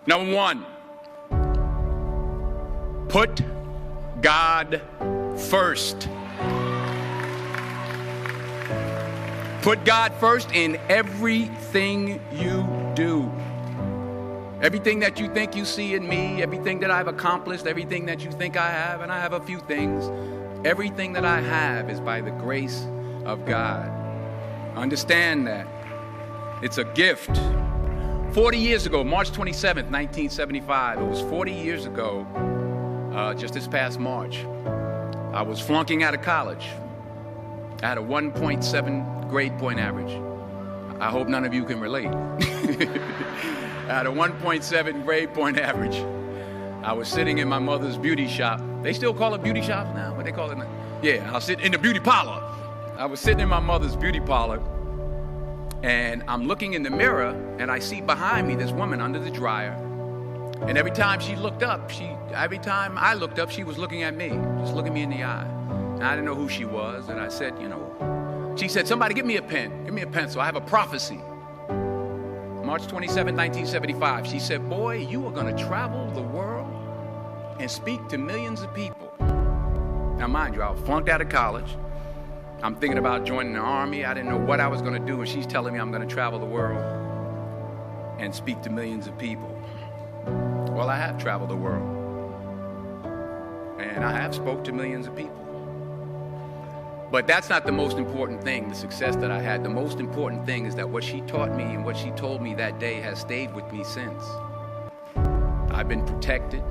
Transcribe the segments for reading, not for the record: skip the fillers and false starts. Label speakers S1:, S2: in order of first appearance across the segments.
S1: Number one, put God first. Put God first in everything you do. Everything that you think you see in me, everything that I've accomplished, everything that you think I have, and I have a few things, everything that I have is by the grace of God. Understand that. It's a gift. 40 years ago, March 27th, 1975, it was 40 years ago, just this past March, I was flunking out of college. I had a 1.7 grade point average. I hope none of you can relate. I had a 1.7 grade point average. I was sitting in my mother's beauty shop. They still call it beauty shops now? What they call it now? Yeah, I was sitting in the beauty parlor. I was sitting in my mother's beauty parlor, and I'm looking in the mirror, and I see behind me this woman under the dryer. And every time I looked up, she was looking at me, just looking me in the eye. And I didn't know who she was, and I said, she said, somebody give me a pen, give me a pencil, I have a prophecy. March 27, 1975, she said, boy, you are gonna travel the world and speak to millions of people. Now mind you, I was flunked out of college. I'm thinking about joining the army. I didn't know what I was gonna do, and she's telling me I'm gonna travel the world and speak to millions of people. Well, I have traveled the world, and I have spoke to millions of people. But that's not the most important thing, the success that I had. The most important thing is that what she taught me and what she told me that day has stayed with me since. I've been protected,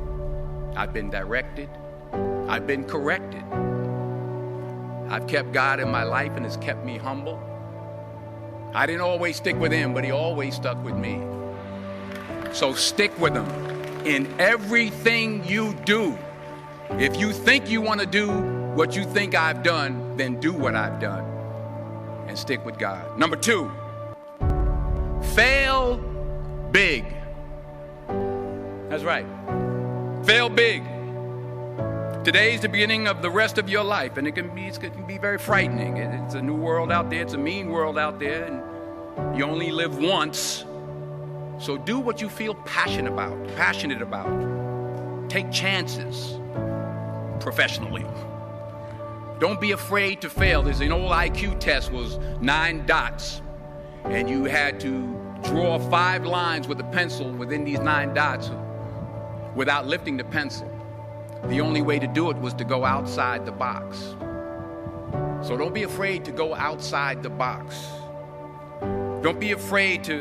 S1: I've been directed, I've been corrected. I've kept God in my life, and it's kept me humble. I didn't always stick with him, but he always stuck with me. So stick with him in everything you do. If you think you want to do what you think I've done, then do what I've done and stick with God. Number two, fail big. That's right. Fail big. Today's the beginning of the rest of your life, and it can be very frightening. It's a new world out there. It's a mean world out there, and you only live once. So do what you feel passionate about. Take chances professionally. Don't be afraid to fail. There's an old IQ test, was 9 dots, and you had to draw 5 lines with a pencil within these 9 dots without lifting the pencil. The only way to do it was to go outside the box. So don't be afraid to go outside the box. Don't be afraid to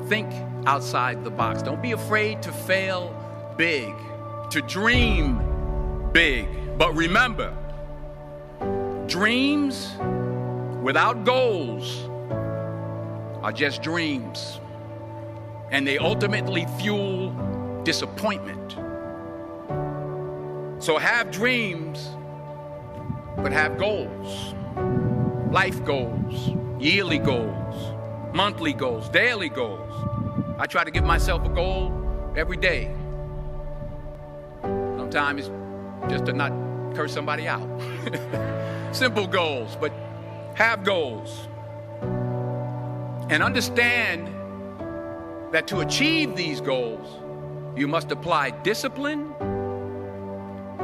S1: think outside the box. Don't be afraid to fail big, to dream big. But remember, dreams without goals are just dreams, and they ultimately fuel disappointment. So have dreams, but have goals. Life goals, yearly goals, monthly goals, daily goals. I try to give myself a goal every day. Sometimes it's just to not curse somebody out. Simple goals, but have goals. And understand that to achieve these goals, you must apply discipline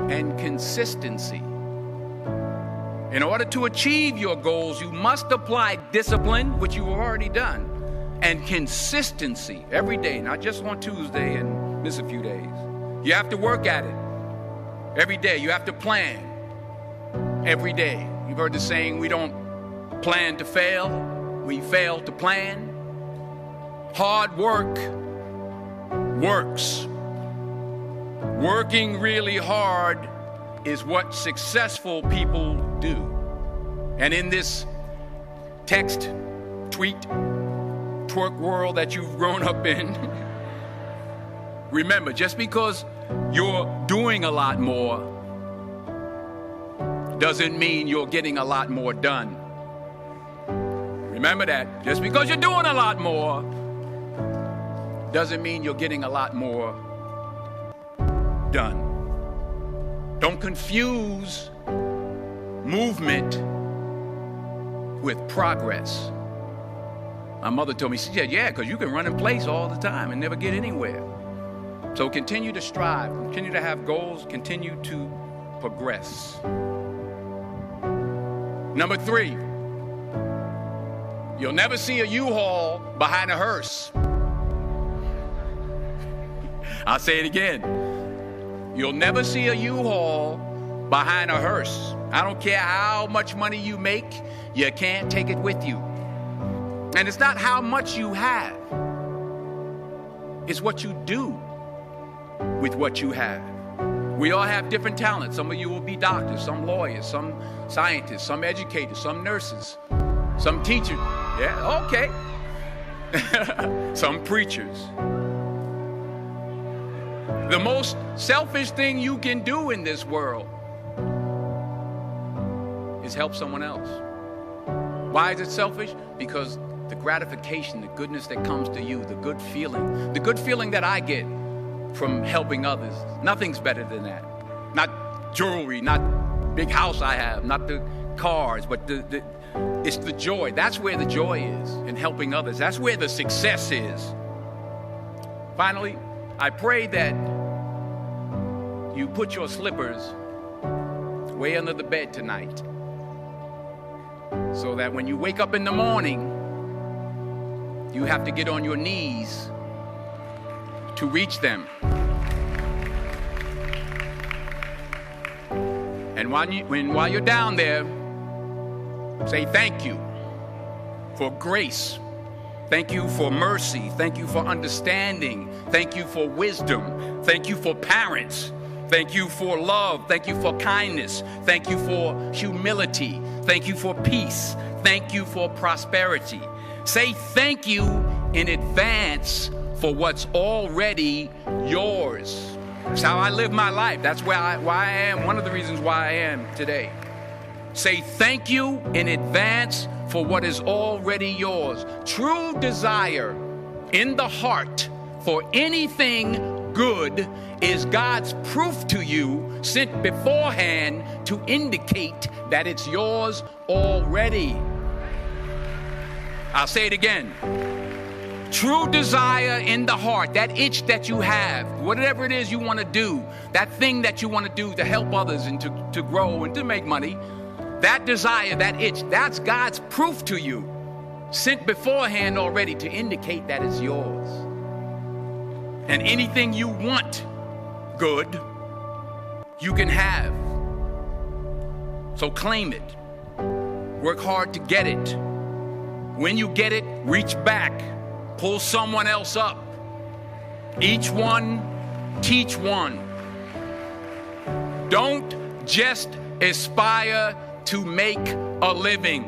S1: and consistency. In order to achieve your goals, you must apply discipline, which you have already done, and consistency every day, not just on Tuesday and miss a few days. You have to work at it every day. You have to plan every day. You've heard the saying, we don't plan to fail, we fail to plan. Hard work works. Working really hard is what successful people do. And in this text, tweet, twerk world that you've grown up in, remember, just because you're doing a lot more doesn't mean you're getting a lot more done. Remember that. Just because you're doing a lot more doesn't mean you're getting a lot more done. Don't confuse movement with progress. My mother told me, she said, yeah, because you can run in place all the time and never get anywhere. So continue to strive, continue to have goals, continue to progress. Number 3, you'll never see a U-Haul behind a hearse. I'll say it again. You'll never see a U-Haul behind a hearse. I don't care how much money you make, you can't take it with you. And it's not how much you have. It's what you do with what you have. We all have different talents. Some of you will be doctors, some lawyers, some scientists, some educators, some nurses, some teachers. Yeah, okay. Some preachers. The most selfish thing you can do in this world is help someone else. Why is it selfish? Because the gratification, the goodness that comes to you, the good feeling that I get from helping others, nothing's better than that. Not jewelry, not big house I have, not the cars, but it's the joy. That's where the joy is, in helping others. That's where the success is. Finally, I pray that you put your slippers way under the bed tonight, so that when you wake up in the morning, you have to get on your knees to reach them. And while you're down there, say thank you for grace. Thank you for mercy. Thank you for understanding. Thank you for wisdom. Thank you for parents. Thank you for love. Thank you for kindness. Thank you for humility. Thank you for peace. Thank you for prosperity. Say thank you in advance for what's already yours. That's how I live my life. That's why I am. One of the reasons why I am today. Say thank you in advance for what is already yours. True desire in the heart for anything good is God's proof to you, sent beforehand to indicate that it's yours already. I'll say it again. True desire in the heart, that itch that you have, whatever it is you want to do, that thing that you want to do to help others and to grow and to make money, that desire, that itch, that's God's proof to you, sent beforehand already to indicate that it's yours. And anything you want good, you can have. So claim it. Work hard to get it. When you get it, reach back. Pull someone else up. Each one, teach one. Don't just aspire to make a living.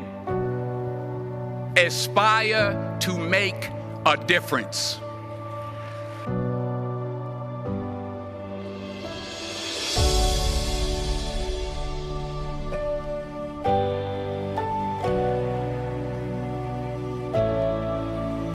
S1: Aspire to make a difference.